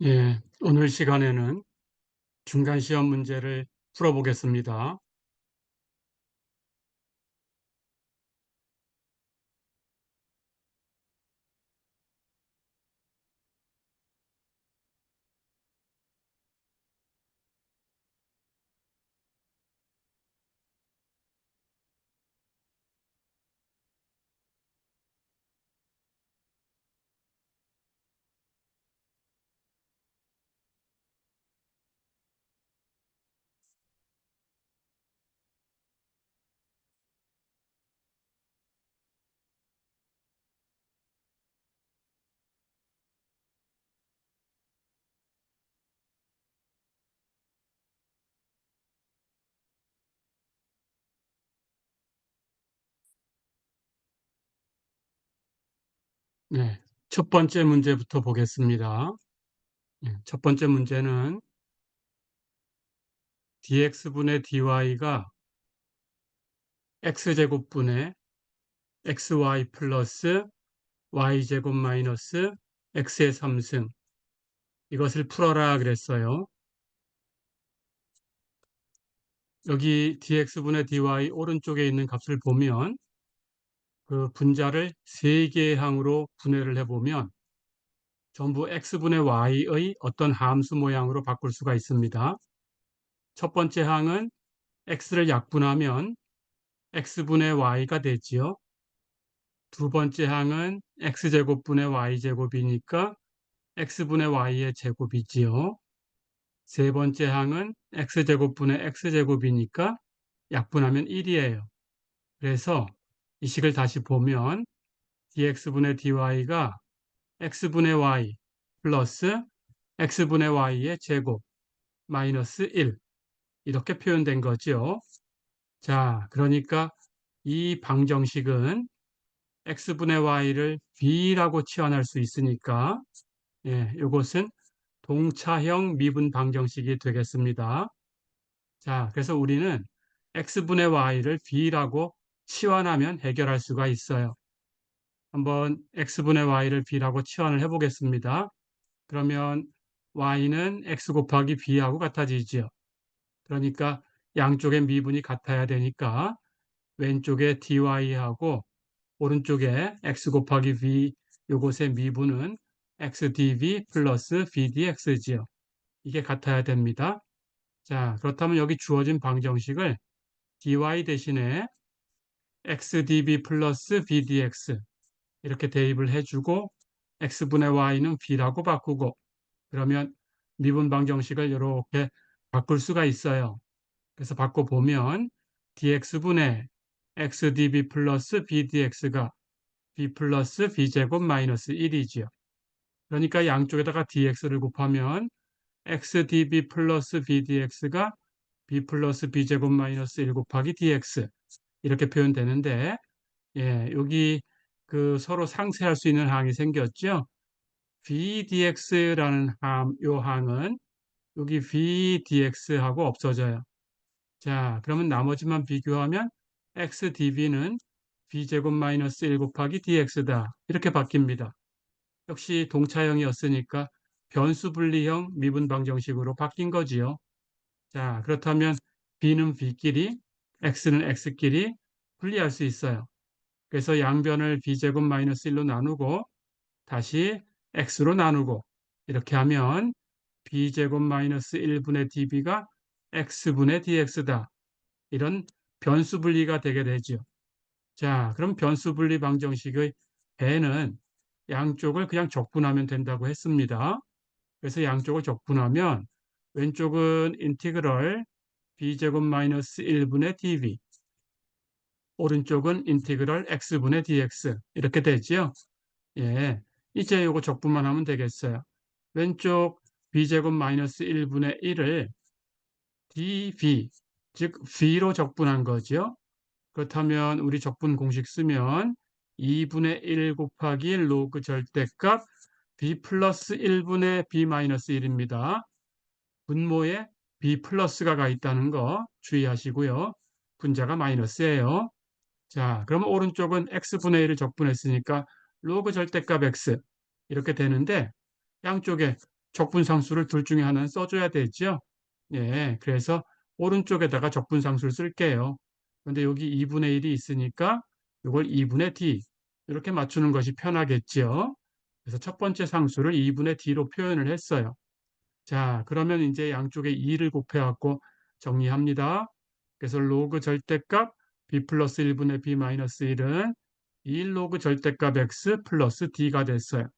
예, 오늘 시간에는 중간시험 문제를 풀어보겠습니다. 네, 첫 번째 문제부터 보겠습니다. 첫 번째 문제는 dx분의 dy가 x제곱분의 xy 플러스 y제곱 마이너스 x의 3승 이것을 풀어라 그랬어요. 여기 dx분의 dy 오른쪽에 있는 값을 보면 그 분자를 세 개의 항으로 분해를 해보면 전부 x분의 y의 어떤 함수 모양으로 바꿀 수가 있습니다. 첫 번째 항은 x를 약분하면 x분의 y가 되지요. 두 번째 항은 x제곱분의 y제곱이니까 x분의 y의 제곱이지요. 세 번째 항은 x제곱분의 x제곱이니까 약분하면 1이에요. 그래서 이 식을 다시 보면 dx분의 dy가 x분의 y 플러스 x분의 y의 제곱 마이너스 1 이렇게 표현된 거죠. 자, 그러니까 이 방정식은 x분의 y를 b라고 치환할 수 있으니까 이것은 동차형 미분 방정식이 되겠습니다. 자, 그래서 우리는 x분의 y를 b라고 치환하면 해결할 수가 있어요. 한번 x분의 y를 b라고 치환을 해보겠습니다. 그러면 y는 x 곱하기 b하고 같아지죠. 그러니까 양쪽의 미분이 같아야 되니까 왼쪽에 dy하고 오른쪽에 x 곱하기 b 요것의 미분은 xdv 플러스 bdx지요. 이게 같아야 됩니다. 자, 그렇다면 여기 주어진 방정식을 dy 대신에 xdv 플러스 bdx 이렇게 대입을 해주고 x분의 y는 b라고 바꾸고 그러면 미분 방정식을 이렇게 바꿀 수가 있어요. 그래서 바꿔보면 dx분의 xdb 플러스 bdx가 b 플러스 b제곱 마이너스 1이지요. 그러니까 양쪽에다가 dx를 곱하면 xdb 플러스 bdx가 b 플러스 b제곱 마이너스 1 곱하기 dx 이렇게 표현되는데 여기 그 서로 상쇄할 수 있는 항이 생겼죠. vdx라는 요 항은 여기 vdx하고 없어져요. 자, 그러면 나머지만 비교하면 xdv는 b제곱 마이너스 1 곱하기 dx다. 이렇게 바뀝니다. 역시 동차형이었으니까 변수 분리형 미분 방정식으로 바뀐 거지요. 자, 그렇다면 b는 b끼리, x는 x끼리 분리할 수 있어요. 그래서 양변을 b제곱 마이너스 1로 나누고 다시 x로 나누고 이렇게 하면 b제곱 마이너스 1분의 db가 x분의 dx다. 이런 변수 분리가 되게 되죠. 자, 그럼 변수 분리 방정식의 배는 양쪽을 그냥 적분하면 된다고 했습니다. 그래서 양쪽을 적분하면 왼쪽은 인티그럴 b제곱 마이너스 1분의 dv, 오른쪽은 인티그럴 x분의 dx 이렇게 되지요. 예, 이제 요거 적분만 하면 되겠어요. 왼쪽 b제곱 마이너스 1분의 1을 dv, 즉 v로 적분한 거죠. 그렇다면 우리 적분 공식 쓰면 2분의 1 곱하기 로그 절대값 b 플러스 1분의 b 마이너스 1입니다. 분모에 b 플러스가 가 있다는 거 주의하시고요. 분자가 마이너스예요. 자, 그러면 오른쪽은 x분의 1을 적분했으니까 로그 절대값 x 이렇게 되는데 양쪽에 적분상수를 둘 중에 하나는 써줘야 되죠. 예, 그래서 오른쪽에다가 적분상수를 쓸게요. 그런데 여기 2분의 1이 있으니까 이걸 2분의 d 이렇게 맞추는 것이 편하겠죠. 그래서 첫 번째 상수를 2분의 d로 표현을 했어요. 자, 그러면 이제 양쪽에 2를 곱해갖고 정리합니다. 그래서 로그 절대값 b 플러스 1분의 b 마이너스 1은 2 로그 절대값 x 플러스 d가 됐어요.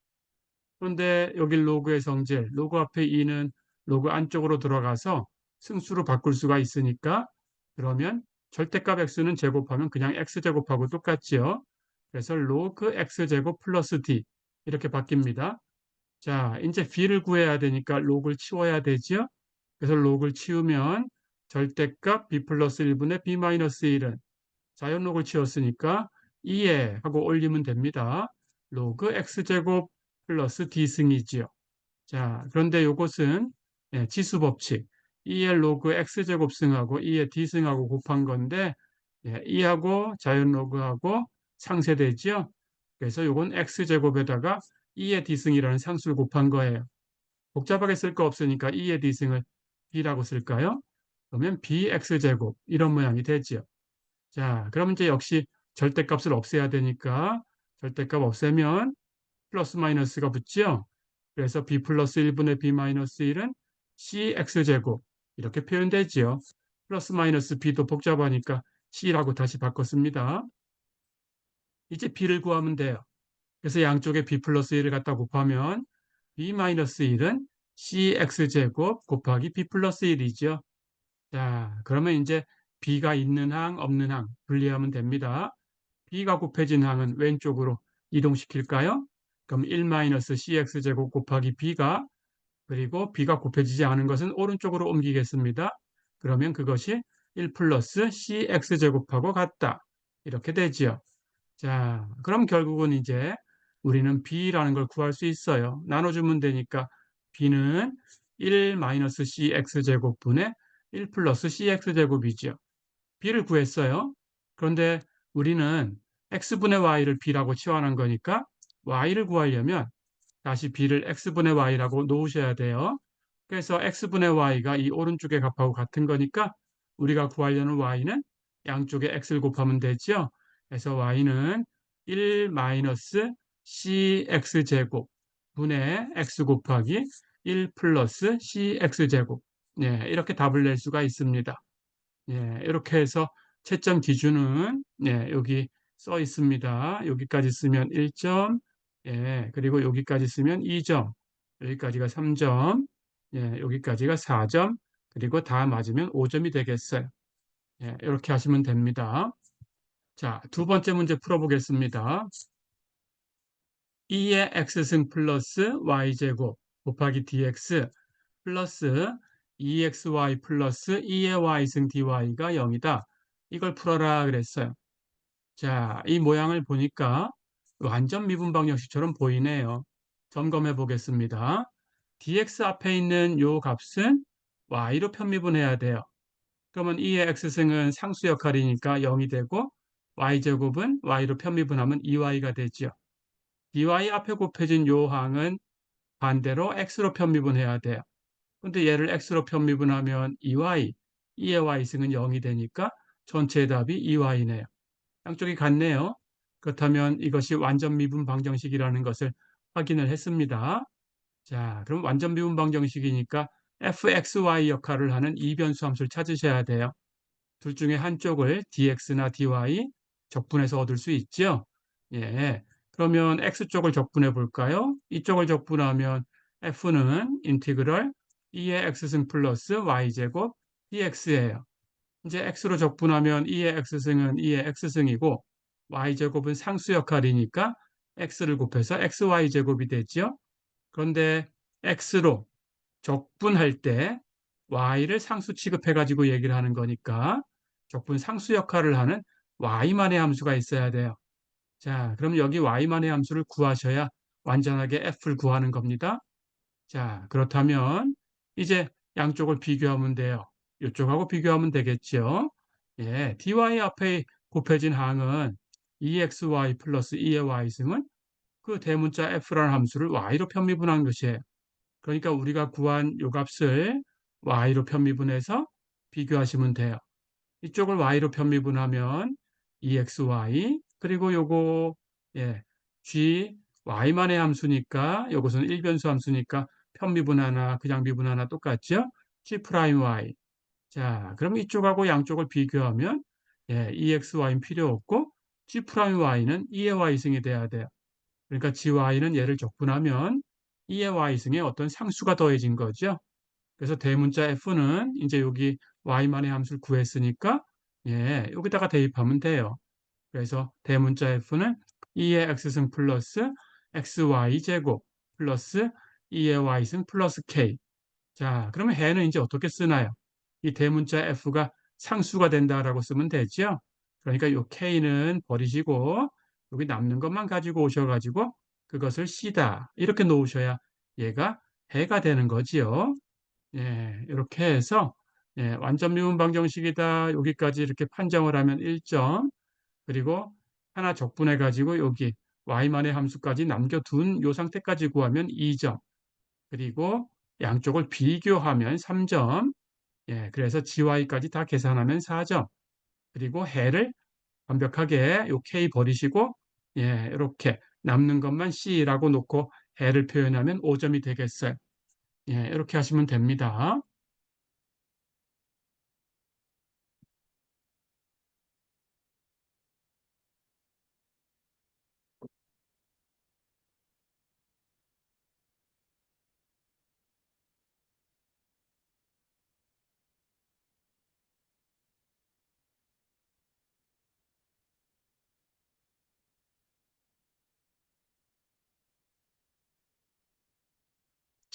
그런데 여기 로그의 성질, 로그 앞에 2는 로그 안쪽으로 들어가서 승수로 바꿀 수가 있으니까 그러면 절대값 x는 제곱하면 그냥 x제곱하고 똑같지요. 그래서 로그 x제곱 플러스 d 이렇게 바뀝니다. 자, 이제 b를 구해야 되니까 로그를 치워야 되지요. 그래서 로그를 치우면 절대값 b 플러스 1분의 b 마이너스 1은 자연록을 치웠으니까 2에 하고 올리면 됩니다. 로그 x제곱 플러스 d승이지요. 자, 그런데 이것은 지수법칙 2의 로그 x제곱승하고 2의 d승하고 곱한 건데 2하고 자연로그하고 상쇄되지요. 그래서 이건 x제곱에다가 2의 d승이라는 상수를 곱한 거예요. 복잡하게 쓸 거 없으니까 2의 d승을 b라고 쓸까요? 그러면 bx제곱 이런 모양이 되지요. 자, 그럼 이제 역시 절대값을 없애야 되니까 절대값 없애면 플러스 마이너스가 붙죠. 그래서 b 플러스 1분의 b 마이너스 1은 cx제곱 이렇게 표현되지요. 플러스 마이너스 b도 복잡하니까 c라고 다시 바꿨습니다. 이제 b를 구하면 돼요. 그래서 양쪽에 b 플러스 1을 갖다 곱하면 b 마이너스 1은 cx제곱 곱하기 b 플러스 1이죠. 자, 그러면 이제 b가 있는 항, 없는 항 분리하면 됩니다. b가 곱해진 항은 왼쪽으로 이동시킬까요? 그럼 1-cx제곱 곱하기 b가 그리고 b가 곱해지지 않은 것은 오른쪽으로 옮기겠습니다. 그러면 그것이 1 플러스 cx제곱하고 같다. 이렇게 되지요. 자, 그럼 결국은 이제 우리는 b라는 걸 구할 수 있어요. 나눠주면 되니까 b는 1-cx제곱분의 1 플러스 cx제곱이죠. b를 구했어요. 그런데 우리는 x분의 y를 b라고 치환한 거니까 y를 구하려면 다시 b를 x분의 y라고 놓으셔야 돼요. 그래서 x분의 y가 이 오른쪽의 값하고 같은 거니까 우리가 구하려는 y는 양쪽에 x를 곱하면 되죠. 그래서 y는 1 cx제곱 분의 x 곱하기 1 플러스 cx제곱 이렇게 답을 낼 수가 있습니다. 이렇게 해서 채점 기준은 여기 써 있습니다. 여기까지 쓰면 1점, 그리고 여기까지 쓰면 2점, 여기까지가 3점, 여기까지가 4점, 그리고 다 맞으면 5점이 되겠어요. 이렇게 하시면 됩니다. 자, 두 번째 문제 풀어보겠습니다. 2의 x승 플러스 y제곱 곱하기 dx 플러스 2xy 플러스 2의 y승 dy가 0이다. 이걸 풀어라 그랬어요. 자, 이 모양을 보니까 완전 미분 방정식처럼 보이네요. 점검해 보겠습니다. dx 앞에 있는 요 값은 y로 편미분해야 돼요. 그러면 2의 x승은 상수 역할이니까 0이 되고 y제곱은 y로 편미분하면 2y가 되죠. dy 앞에 곱해진 요 항은 반대로 x로 편미분해야 돼요. 근데 얘를 x로 편미분하면 2y, 2의 y승은 0이 되니까 전체 답이 2y네요. 양쪽이 같네요. 그렇다면 이것이 완전 미분 방정식이라는 것을 확인을 했습니다. 자, 그럼 완전 미분 방정식이니까 fxy 역할을 하는 이변수 함수를 찾으셔야 돼요. 둘 중에 한쪽을 dx나 dy 적분해서 얻을 수 있죠. 그러면 x쪽을 적분해 볼까요? 이쪽을 적분하면 f는 인티그럴 2의 x승 플러스 y제곱 dx예요. 이제 x로 적분하면 2의 x승은 2의 x승이고 y제곱은 상수 역할이니까 x를 곱해서 xy제곱이 되죠. 그런데 x로 적분할 때 y를 상수 취급해가지고 얘기를 하는 거니까 적분 상수 역할을 하는 y만의 함수가 있어야 돼요. 자, 그럼 여기 y만의 함수를 구하셔야 완전하게 f를 구하는 겁니다. 자, 그렇다면 이제 양쪽을 비교하면 돼요. 이쪽하고 비교하면 되겠죠. dy 앞에 곱해진 항은 2xy 플러스 2의 y승은 그 대문자 f라는 함수를 y로 편미분한 것이에요. 그러니까 우리가 구한 요 값을 y로 편미분해서 비교하시면 돼요. 이쪽을 y로 편미분하면 2xy 그리고 요거 예, g y만의 함수니까 요것은 일변수 함수니까 편미분 하나 그냥 미분 하나 똑같죠? g 프라임 y. 자, 그럼 이쪽하고 양쪽을 비교하면 예, 2xy는 필요 없고 g 프라임 y는 2의 y승이 돼야 돼요. 그러니까 gy는 얘를 적분하면 2의 y승에 어떤 상수가 더해진 거죠. 그래서 대문자 f는 이제 여기 y만의 함수를 구했으니까 예, 여기다가 대입하면 돼요. 그래서 대문자 f는 2의 x승 플러스 xy 제곱 플러스 2의 y승 플러스 k. 자, 그러면 해는 이제 어떻게 쓰나요? 이 대문자 f가 상수가 된다라고 쓰면 되죠. 그러니까 요 k는 버리시고 여기 남는 것만 가지고 오셔가지고 그것을 c다 이렇게 놓으셔야 얘가 해가 되는 거지요. 예, 이렇게 해서 예, 완전 미분 방정식이다. 여기까지 이렇게 판정을 하면 1점. 그리고 하나 적분해 가지고 여기 y만의 함수까지 남겨둔 요 상태까지 구하면 2점. 그리고 양쪽을 비교하면 3점. 예, 그래서 gy까지 다 계산하면 4점. 그리고 해를 완벽하게 요 k 버리시고 예, 이렇게 남는 것만 c라고 놓고 해를 표현하면 5점이 되겠어요. 예, 이렇게 하시면 됩니다.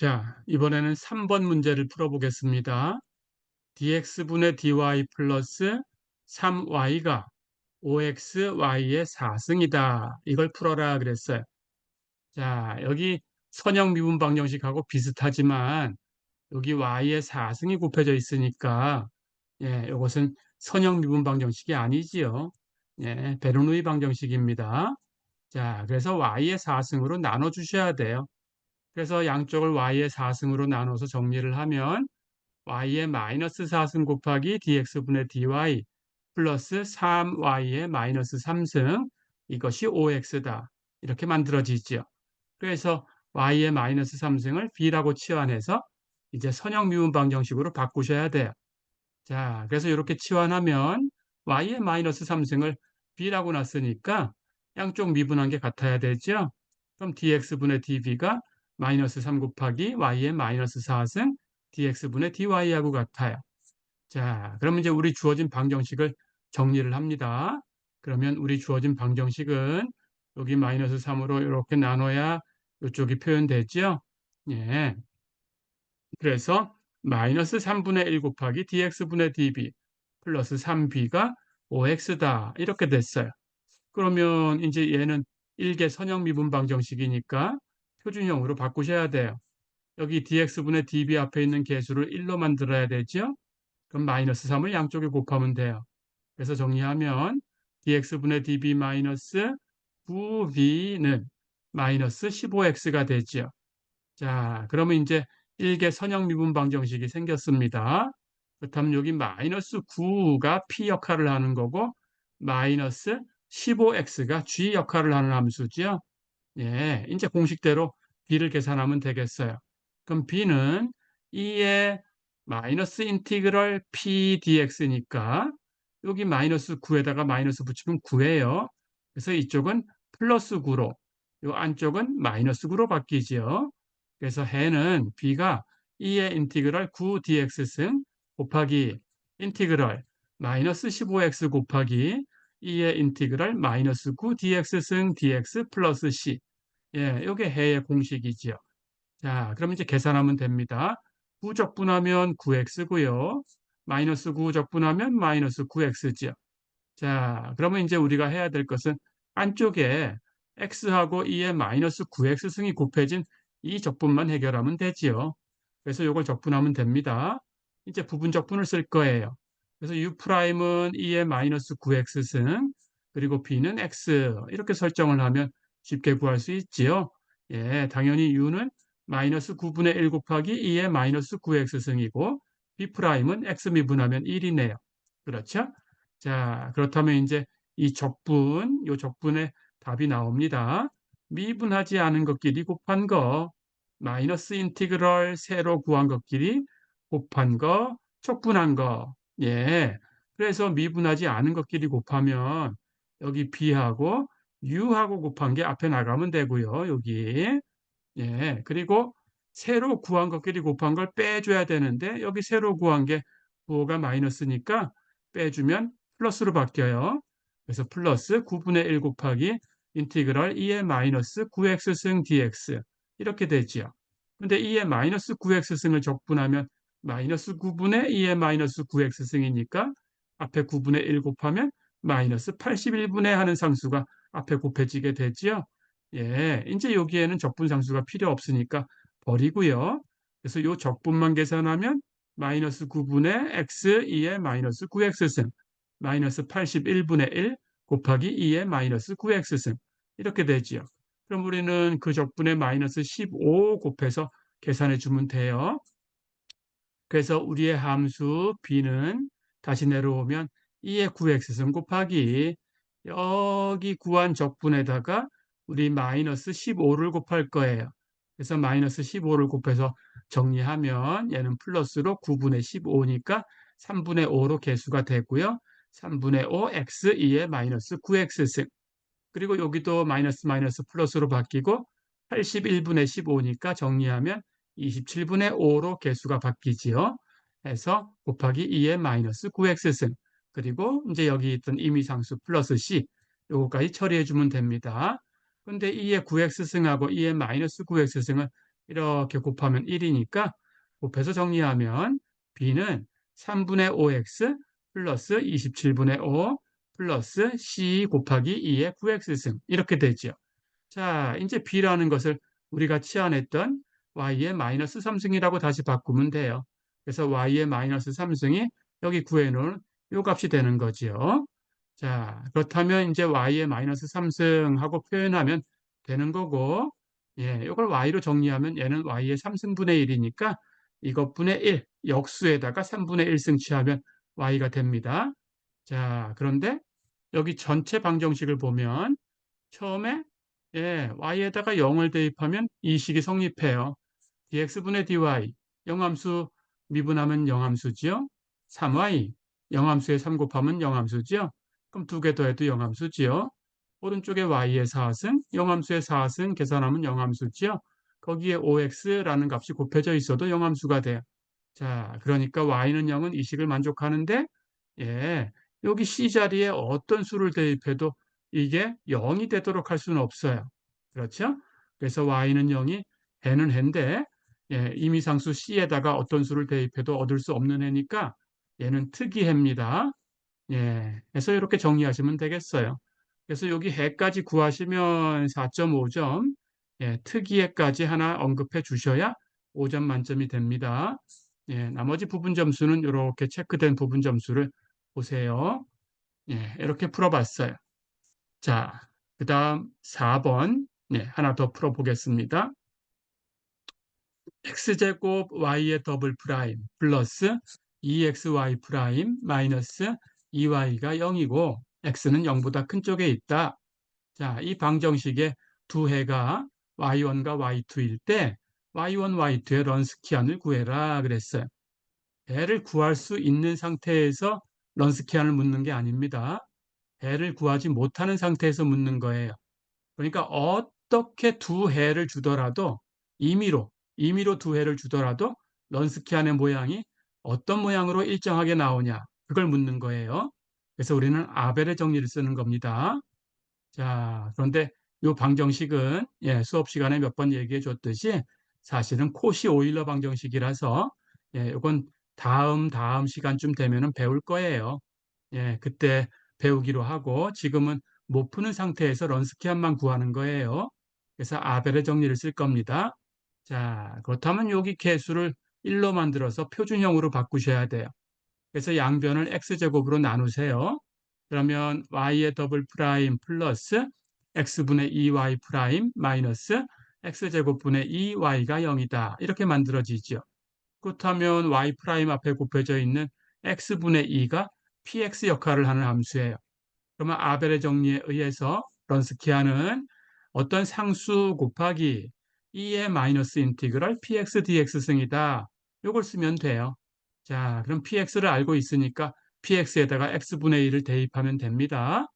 자, 이번에는 3번 문제를 풀어보겠습니다. dx분의 dy 플러스 3y가 5xy의 4승이다. 이걸 풀어라 그랬어요. 자, 여기 선형 미분 방정식하고 비슷하지만 여기 y의 4승이 곱해져 있으니까 예, 이것은 선형 미분 방정식이 아니지요. 예, 베르누이 방정식입니다. 자, 그래서 y의 4승으로 나눠 주셔야 돼요. 그래서 양쪽을 y의 4승으로 나눠서 정리를 하면 y의 마이너스 4승 곱하기 dx분의 dy 플러스 3y의 마이너스 3승 이것이 5x다. 이렇게 만들어지죠. 그래서 y의 마이너스 3승을 b라고 치환해서 이제 선형 미분 방정식으로 바꾸셔야 돼요. 자, 그래서 이렇게 치환하면 y의 마이너스 3승을 b라고 놨으니까 양쪽 미분한 게 같아야 되죠. 그럼 dx분의 db가 마이너스 3 곱하기 y의 마이너스 4승 dx분의 dy하고 같아요. 자, 그러면 이제 우리 주어진 방정식을 정리를 합니다. 그러면 우리 주어진 방정식은 여기 마이너스 3으로 이렇게 나눠야 이쪽이 표현되죠. 예. 그래서 마이너스 3분의 1 곱하기 dx분의 db 플러스 3b가 5x다. 이렇게 됐어요. 그러면 이제 얘는 일개 선형 미분 방정식이니까 표준형으로 바꾸셔야 돼요. 여기 dx분의 db 앞에 있는 개수를 1로 만들어야 되죠. 그럼 마이너스 3을 양쪽에 곱하면 돼요. 그래서 정리하면 dx분의 db 마이너스 9b는 마이너스 15x가 되죠. 자, 그러면 이제 일개 선형 미분 방정식이 생겼습니다. 그렇다면 여기 마이너스 9가 p 역할을 하는 거고 마이너스 15x가 g 역할을 하는 함수죠. 예, 이제 공식대로 b를 계산하면 되겠어요. 그럼 b는 2의 마이너스 인티그럴 p dx니까 여기 마이너스 9에다가 마이너스 붙이면 9예요. 그래서 이쪽은 플러스 9로 이 안쪽은 마이너스 9로 바뀌지요. 그래서 해는 b가 2의 인티그럴 9 dx승 곱하기 인티그럴 마이너스 15x 곱하기 2의 인티그럴 마이너스 9 dx승 dx 플러스 c. 예, 이게 해의 공식이지요. 자, 그럼 이제 계산하면 됩니다. 9 적분하면 9x고요. 마이너스 9 적분하면 마이너스 9x지요. 자, 그러면 이제 우리가 해야 될 것은 안쪽에 x하고 2의 마이너스 9x승이 곱해진 이 적분만 해결하면 되지요. 그래서 이걸 적분하면 됩니다. 이제 부분 적분을 쓸 거예요. 그래서 u'은 2의 마이너스 9x승 그리고 b는 x 이렇게 설정을 하면 쉽게 구할 수 있지요. 예, 당연히 u는 마이너스 9분의 1 곱하기 2의 마이너스 9x승이고 b 프라임은 x 미분하면 1이네요. 그렇죠? 자, 그렇다면 이제 이 적분, 요 적분의 답이 나옵니다. 미분하지 않은 것끼리 곱한 거, 마이너스 인티그럴 세로 구한 것끼리 곱한 거, 촉분한 거. 예. 그래서 미분하지 않은 것끼리 곱하면 여기 b하고 u하고 곱한 게 앞에 나가면 되고요. 여기. 예. 그리고 세로 구한 것끼리 곱한 걸 빼줘야 되는데 여기 세로 구한 게 부호가 마이너스니까 빼주면 플러스로 바뀌어요. 그래서 플러스 9분의 1 곱하기 인티그럴 2의 마이너스 9x승 dx 이렇게 되지요. 근데 2의 마이너스 9x승을 적분하면 마이너스 9분의 2의 마이너스 9x승이니까 앞에 9분의 1 곱하면 마이너스 81분의 하는 상수가 앞에 곱해지게 되지요. 예, 이제 여기에는 적분상수가 필요 없으니까 버리고요. 그래서 이 적분만 계산하면 마이너스 9분의 x 2의 마이너스 9x승 마이너스 81분의 1 곱하기 2의 마이너스 9x승 이렇게 되지요. 그럼 우리는 그 적분에 마이너스 15 곱해서 계산해 주면 돼요. 그래서 우리의 함수 b는 다시 내려오면 2의 9x승 곱하기 여기 구한 적분에다가 우리 마이너스 15를 곱할 거예요. 그래서 마이너스 15를 곱해서 정리하면 얘는 플러스로 9분의 15니까 3분의 5로 계수가 되고요. 3분의 5 x 2의 마이너스 9x승 그리고 여기도 마이너스 마이너스 플러스로 바뀌고 81분의 15니까 정리하면 27분의 5로 계수가 바뀌지요. 해서 곱하기 2의 마이너스 9x승 그리고 이제 여기 있던 임의상수 플러스 c 요거까지 처리해 주면 됩니다. 근데 2의 9x승하고 2의 마이너스 9x승을 이렇게 곱하면 1이니까 곱해서 정리하면 b는 3분의 5x 플러스 27분의 5 플러스 c 곱하기 2의 9x승 이렇게 되죠. 자, 이제 b라는 것을 우리가 치환했던 y의 마이너스 3승이라고 다시 바꾸면 돼요. 그래서 y의 마이너스 3승이 여기 구해놓은 요 값이 되는 거죠. 자, 그렇다면 이제 y의 마이너스 3승하고 표현하면 되는 거고, 예, 이걸 y로 정리하면 얘는 y의 3승분의 1이니까 이것분의 1, 역수에다가 3분의 1승 취하면 y가 됩니다. 자, 그런데 여기 전체 방정식을 보면 처음에 예, y에다가 0을 대입하면 이 식이 성립해요. dx분의 dy, 영함수 미분하면 영함수지요. 3y, 영함수에 3 곱하면 영함수지요. 그럼 두 개 더해도 영함수지요. 오른쪽에 y의 4승, 영함수의 4승 계산하면 영함수지요. 거기에 5x라는 값이 곱해져 있어도 영함수가 돼요. 자, 그러니까 y는 0은 이 식을 만족하는데 예, 여기 C 자리에 어떤 수를 대입해도 이게 0이 되도록 할 수는 없어요. 그렇죠? 그래서 y는 0이 해는 해인데 예, 임의상수 C에다가 어떤 수를 대입해도 얻을 수 없는 해니까 얘는 특이해입니다. 예, 그래서 이렇게 정리하시면 되겠어요. 그래서 여기 해까지 구하시면 4.5점, 예, 특이해까지 하나 언급해 주셔야 5점 만점이 됩니다. 예, 나머지 부분 점수는 이렇게 체크된 부분 점수를 보세요. 예, 이렇게 풀어봤어요. 자, 그 다음 4번, 예, 하나 더 풀어보겠습니다. x제곱 y의 더블 프라임 플러스 2xy 프라임 마이너스 2y가 0이고 x는 0보다 큰 쪽에 있다. 자, 이 방정식의 두 해가 y1과 y2일 때 y1, y2의 런스키안을 구해라 그랬어요. 해를 구할 수 있는 상태에서 런스키안을 묻는 게 아닙니다. 해를 구하지 못하는 상태에서 묻는 거예요. 그러니까 어떻게 두 해를 주더라도 임의로 두 해를 주더라도 런스키안의 모양이 어떤 모양으로 일정하게 나오냐 그걸 묻는 거예요. 그래서 우리는 아벨의 정리를 쓰는 겁니다. 자, 그런데 이 방정식은 예, 수업 시간에 몇 번 얘기해 줬듯이 사실은 코시 오일러 방정식이라서 예, 이건 다음 시간쯤 되면은 배울 거예요. 예, 그때 배우기로 하고 지금은 못 푸는 상태에서 런스키안만 구하는 거예요. 그래서 아벨의 정리를 쓸 겁니다. 자, 그렇다면 여기 개수를 1로 만들어서 표준형으로 바꾸셔야 돼요. 그래서 양변을 x제곱으로 나누세요. 그러면 y의 더블 프라임 플러스 x분의 2y 프라임 마이너스 x제곱분의 2y가 0이다. 이렇게 만들어지죠. 그렇다면 y 프라임 앞에 곱해져 있는 x분의 2가 px 역할을 하는 함수예요. 그러면 아벨의 정리에 의해서 런스키아는 어떤 상수 곱하기 2의 마이너스 인티그럴 px dx 승이다. 이걸 쓰면 돼요. 자, 그럼 px를 알고 있으니까 px에다가 x분의 1을 대입하면 됩니다.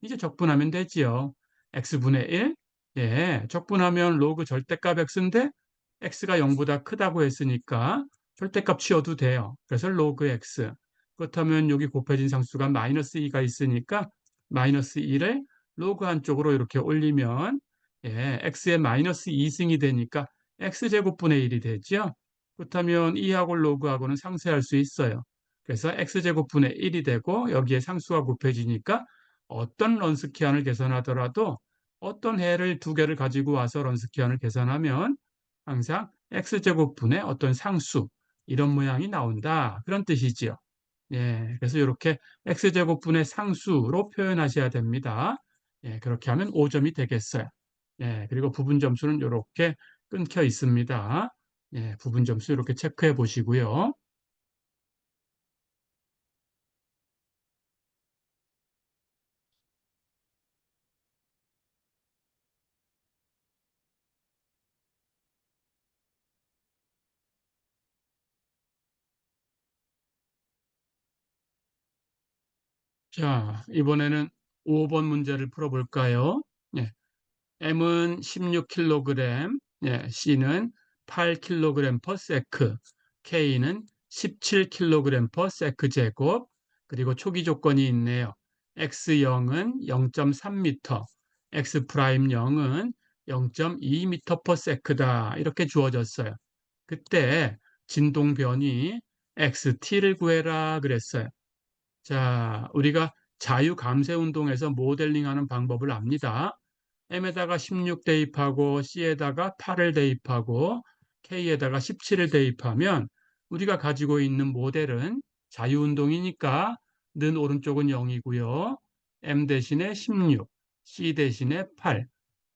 이제 적분하면 되지요. x분의 1, 예, 적분하면 로그 절대값 x인데 x가 0보다 크다고 했으니까 절대값 치워도 돼요. 그래서 로그 x. 그렇다면 여기 곱해진 상수가 마이너스 2가 있으니까 마이너스 2를 로그 한쪽으로 이렇게 올리면 예, x의 마이너스 2승이 되니까 x제곱분의 1이 되죠. 그렇다면 2하고 로그하고는 상쇄할 수 있어요. 그래서 x제곱분의 1이 되고 여기에 상수가 곱해지니까 어떤 런스키안을 계산하더라도 어떤 해를 두 개를 가지고 와서 런스키안을 계산하면 항상 x제곱분의 어떤 상수 이런 모양이 나온다. 그런 뜻이지요. 예, 그래서 이렇게 x제곱분의 상수로 표현하셔야 됩니다. 예, 그렇게 하면 5점이 되겠어요. 예, 그리고 부분 점수는 이렇게 끊겨 있습니다. 예, 부분 점수 이렇게 체크해 보시고요. 자, 이번에는 5번 문제를 풀어볼까요? 예, M은 16kg, 예, C는 8kg per sec, K는 17kg per sec 제곱, 그리고 초기 조건이 있네요. X0은 0.3m, X 프라임 0은 0.2m per sec다. 이렇게 주어졌어요. 그때 진동 변이 XT를 구해라 그랬어요. 자, 우리가 자유 감쇄 운동에서 모델링하는 방법을 압니다. M에다가 16 대입하고 C에다가 8을 대입하고 K에다가 17을 대입하면 우리가 가지고 있는 모델은 자유운동이니까 는 오른쪽은 0이고요. M 대신에 16, C 대신에 8,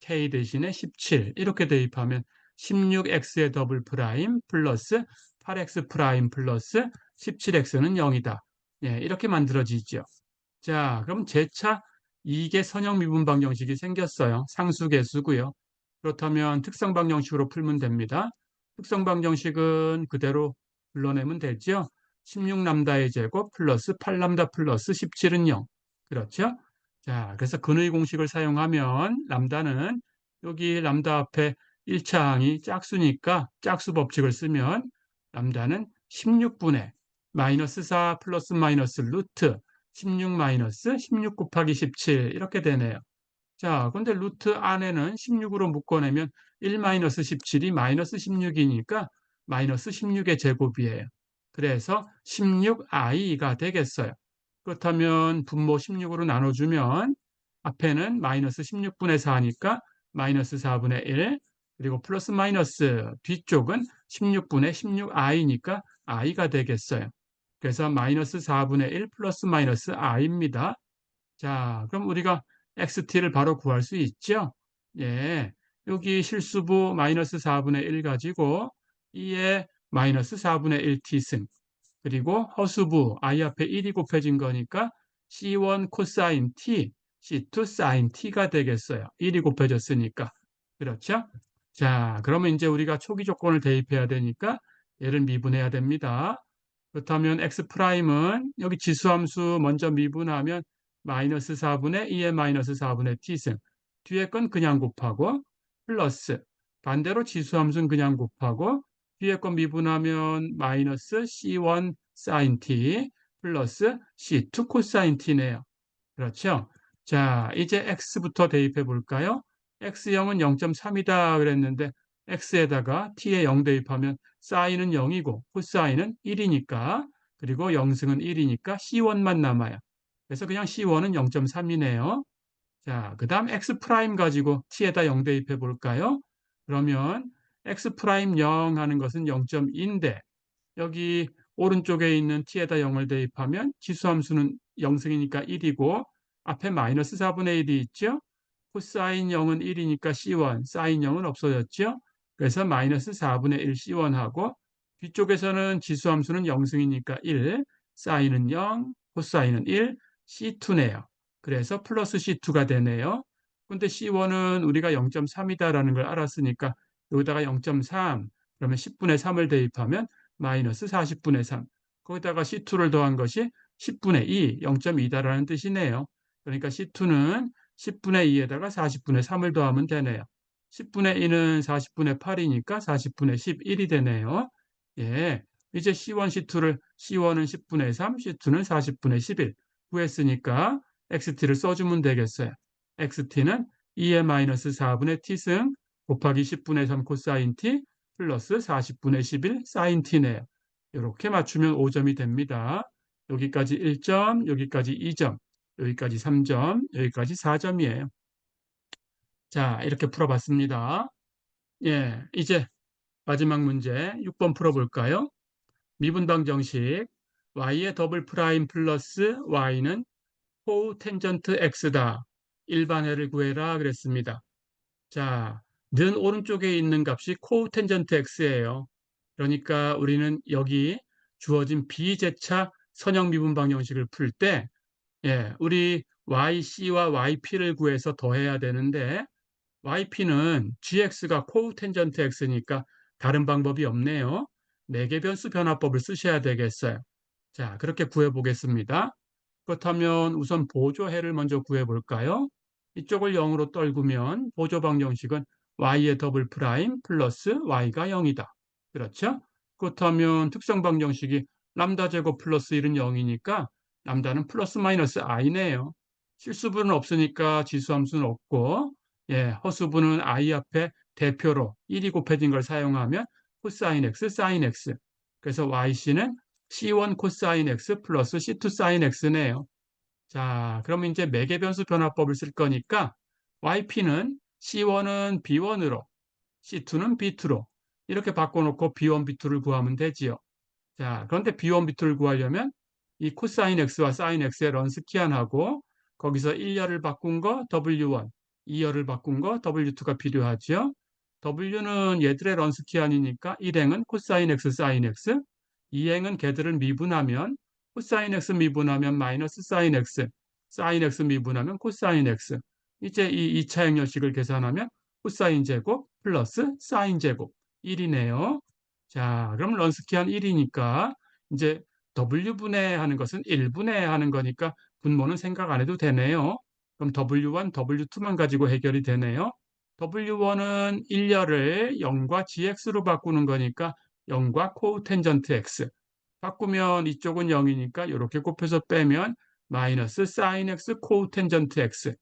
K 대신에 17 이렇게 대입하면 16x의 더블 프라임 플러스 8x 프라임 플러스 17x는 0이다. 예, 이렇게 만들어지죠. 자, 그럼 재차 이게 선형 미분 방정식이 생겼어요. 상수계수고요. 그렇다면 특성 방정식으로 풀면 됩니다. 특성 방정식은 그대로 불러내면 되죠. 16람다의 제곱 플러스 8람다 플러스 17은 0. 그렇죠? 자, 그래서 근의 공식을 사용하면 람다는 여기 람다 앞에 1차 항이 짝수니까 짝수 법칙을 쓰면 람다는 16분의 마이너스 4 플러스 마이너스 루트 16 마이너스 16 곱하기 17 이렇게 되네요. 자, 근데 루트 안에는 16으로 묶어내면 1 마이너스 17이 마이너스 16이니까 마이너스 16의 제곱이에요. 그래서 16i가 되겠어요. 그렇다면 분모 16으로 나눠주면 앞에는 마이너스 16분의 4니까 마이너스 4분의 1 그리고 플러스 마이너스 뒤쪽은 16분의 16i니까 i가 되겠어요. 그래서 마이너스 4분의 1 플러스 마이너스 i입니다. 자, 그럼 우리가 xt를 바로 구할 수 있죠? 예. 여기 실수부 마이너스 4분의 1 가지고 2에 마이너스 4분의 1t승 그리고 허수부 i 앞에 1이 곱해진 거니까 c1 코사인 t, c2 사인 t가 되겠어요. 1이 곱해졌으니까. 그렇죠? 자, 그러면 이제 우리가 초기 조건을 대입해야 되니까 얘를 미분해야 됩니다. 그렇다면 x 프라임은 여기 지수함수 먼저 미분하면 마이너스 4분의 2의 마이너스 4분의 t승 뒤에 건 그냥 곱하고 플러스 반대로 지수함수는 그냥 곱하고 뒤에 건 미분하면 마이너스 c1 sin t 플러스 c2 코사인 t네요. 그렇죠? 자, 이제 x부터 대입해 볼까요? x0은 0.3이다 그랬는데 x에다가 t에 0 대입하면 사인은 0이고 코사인은 1이니까 그리고 0승은 1이니까 c1만 남아요. 그래서 그냥 c1은 0.3이네요. 자, 그 다음 x 프라임 가지고 t에다 0 대입해 볼까요? 그러면 x 프라임 0 하는 것은 0.2인데 여기 오른쪽에 있는 t에다 0을 대입하면 지수함수는 0승이니까 1이고 앞에 마이너스 4분의 1이 있죠? 코사인 0은 1이니까 C1, 사인 0은 없어졌죠. 그래서 마이너스 4분의 1 C1하고 뒤쪽에서는 지수함수는 0승이니까 1, 사인은 0, 코사인은 1, C2네요. 그래서 플러스 C2가 되네요. 근데 C1은 우리가 0.3이다라는 걸 알았으니까 여기다가 0.3, 그러면 10분의 3을 대입하면 마이너스 40분의 3. 거기다가 C2를 더한 것이 10분의 2, 0.2다라는 뜻이네요. 그러니까 C2는 10분의 2에다가 40분의 3을 더하면 되네요. 10분의 2는 40분의 8이니까 40분의 11이 되네요. 예. 이제 C1, C2는 10분의 3, C2는 40분의 11 구했으니까 XT를 써주면 되겠어요. XT는 2의 마이너스 4분의 T승 곱하기 10분의 3 코사인 T 플러스 40분의 11 사인 T네요. 이렇게 맞추면 5점이 됩니다. 여기까지 1점, 여기까지 2점, 여기까지 3점, 여기까지 4점이에요. 자, 이렇게 풀어봤습니다. 예, 이제 마지막 문제 6번 풀어볼까요? 미분방 정식 y의 더블 프라임 플러스 y는 코텐전트 x다. 일반해를 구해라 그랬습니다. 자, 는 오른쪽에 있는 값이 코텐전트 x예요. 그러니까 우리는 여기 주어진 비제차 선형 미분방 정식을 풀 때 우리 yc와 yp를 구해서 더해야 되는데 yp는 gx가 코텐전트 x니까 다른 방법이 없네요. 매개변수 변화법을 쓰셔야 되겠어요. 자, 그렇게 구해 보겠습니다. 그렇다면 우선 보조해를 먼저 구해 볼까요? 이쪽을 0으로 떨구면 보조 방정식은 y의 더블 프라임 플러스 y가 0이다. 그렇죠? 그렇다면 특성 방정식이 람다 제곱 플러스 1은 0이니까 람다는 플러스 마이너스 i네요. 실수분은 없으니까 지수함수는 없고 허수분은 i 앞에 대표로 1이 곱해진 걸 사용하면 코사인 x, 사인 x. 그래서 yc는 C1 코사인 x 플러스 C2 사인 x네요. 자, 그럼 이제 매개변수 변화법을 쓸 거니까 yp는 C1은 B1으로, C2는 B2로 이렇게 바꿔놓고 B1, B2를 구하면 되지요. 자, 그런데 B1, B2를 구하려면 이 코사인 x와 사인 x의 런스키안하고 거기서 1열을 바꾼 거 W1, 2열을 바꾼 거 W2가 필요하죠. W는 얘들의 런스키안이니까 1행은 코사인 x, 사인 x, 2행은 걔들을 미분하면 코사인 x 미분하면 마이너스 사인 x, 사인 x 미분하면 코사인 x. 이제 이 2차 행렬식을 계산하면 코사인 제곱 플러스 사인 제곱 1이네요. 자, 그럼 런스키안 1이니까 이제 W분해 하는 것은 1분해 하는 거니까 분모는 생각 안 해도 되네요. 그럼 W1, W2만 가지고 해결이 되네요. W1은 1열을 0과 GX로 바꾸는 거니까 0과 코텐전트 X. 바꾸면 이쪽은 0이니까 이렇게 곱해서 빼면 마이너스 사인 X 코텐전트 X.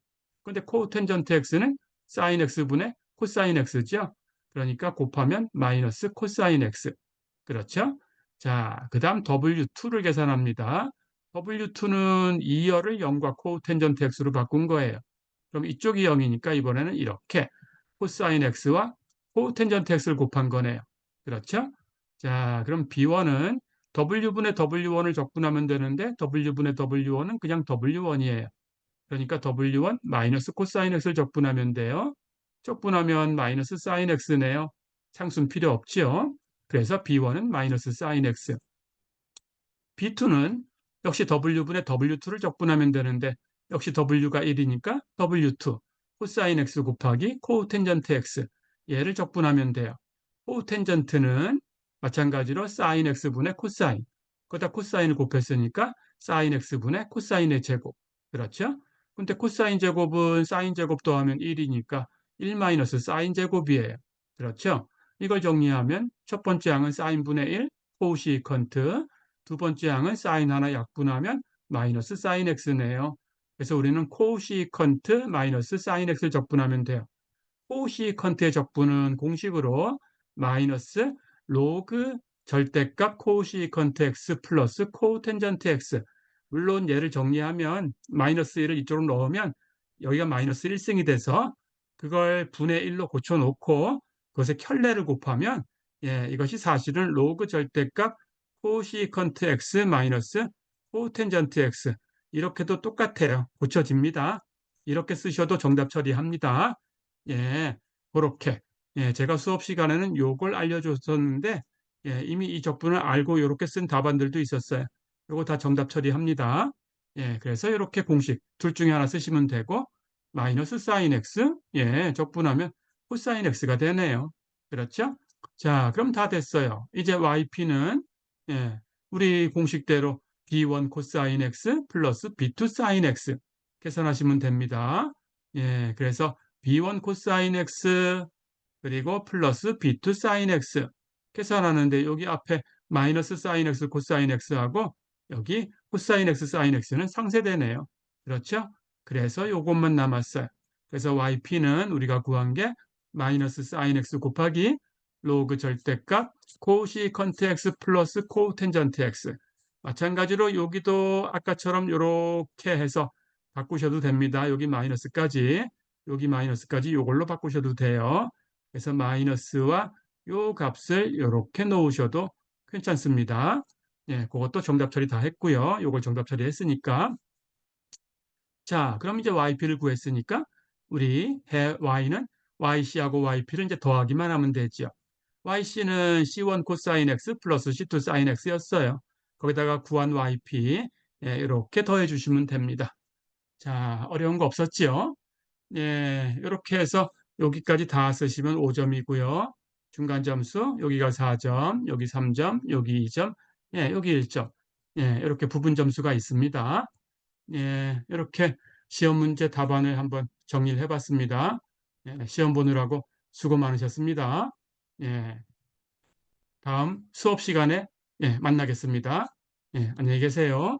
근데 코텐전트 X는 사인 X분의 코사인 X죠. 그러니까 곱하면 마이너스 코사인 X. 그렇죠? 자, 그 다음 W2를 계산합니다. W2는 2열을 0과 코텐전트 X로 바꾼 거예요. 그럼 이쪽이 0이니까 이번에는 이렇게 코사인 X와 코텐전트 X를 곱한 거네요. 그렇죠? 자, 그럼 B1은 W분의 W1을 적분하면 되는데 W분의 W1은 그냥 W1이에요. 그러니까 W1 마이너스 코사인 X를 적분하면 돼요. 적분하면 마이너스 사인 X네요. 상수는 필요 없죠. 그래서 B1은 마이너스 사인 X. B2는 역시 W분의 W2를 적분하면 되는데 역시 W가 1이니까 W2 코사인 X 곱하기 코텐전트 X 얘를 적분하면 돼요. 코텐전트는 마찬가지로 사인 X분의 코사인 거기다 코사인을 곱했으니까 사인 X분의 코사인의 제곱 그렇죠? 근데 코사인 제곱은 사인 제곱 더하면 1이니까 1 마이너스 사인 제곱이에요. 그렇죠? 이걸 정리하면 첫 번째 항은 사인분의 1 코시컨트 두 번째 항은 사인 하나 약분하면 마이너스 사인 x네요. 그래서 우리는 코시컨트 마이너스 사인 x를 적분하면 돼요. 코시컨트의 적분은 공식으로 마이너스 로그 절대값 코시컨트 x 플러스 코텐전트 x. 물론 얘를 정리하면 마이너스 1을 이쪽으로 넣으면 여기가 마이너스 1승이 돼서 그걸 분의 1로 고쳐놓고 그것의 켤레를 곱하면 이것이 사실은 로그 절대값 코시컨트 x 마이너스 코텐전트 x 이렇게도 똑같아요. 고쳐집니다. 이렇게 쓰셔도 정답 처리합니다. 예, 그렇게. 예, 제가 수업 시간에는 요걸 알려줬었는데, 예, 이미 이 적분을 알고 이렇게 쓴 답안들도 있었어요. 요거 다 정답 처리합니다. 예, 그래서 이렇게 공식 둘 중에 하나 쓰시면 되고, 마이너스 사인 x, 예, 적분하면 코사인 x가 되네요. 그렇죠? 자, 그럼 다 됐어요. 이제 yp는, 예, 우리 공식대로 b1 코사인 x 플러스 b2 사인 x 계산하시면 됩니다. 예, 그래서 b1 코사인 x 그리고 플러스 b2 사인 x 계산하는데 여기 앞에 마이너스 사인 x 코사인 x하고 여기 코사인 x 사인 x는 상쇄되네요. 그렇죠? 그래서 요것만 남았어요. 그래서 yp는 우리가 구한 게 마이너스 사인 x 곱하기 로그 절대값 코시컨트 x 플러스 코텐전트 x. 마찬가지로 여기도 아까처럼 이렇게 해서 바꾸셔도 됩니다. 여기 마이너스까지 이걸로 바꾸셔도 돼요. 그래서 마이너스와 요 값을 이렇게 놓으셔도 괜찮습니다. 예, 그것도 정답 처리 다 했고요. 요걸 정답 처리했으니까. 자, 그럼 이제 yp를 구했으니까 우리 y는 yc하고 yp를 이제 더하기만 하면 되죠. yc는 c1 코사인 x 플러스 c2 사인 x였어요. 거기다가 구한 yp 예, 이렇게 더해 주시면 됩니다. 자, 어려운 거 없었지요? 예, 이렇게 해서 여기까지 다 쓰시면 5점이고요. 중간 점수 여기가 4점, 여기 3점, 여기 2점, 예, 여기 1점. 예, 이렇게 부분 점수가 있습니다. 예, 이렇게 시험 문제 답안을 한번 정리를 해봤습니다. 예, 시험 보느라고 수고 많으셨습니다. 예, 다음 수업 시간에 예, 만나겠습니다. 예, 안녕히 계세요.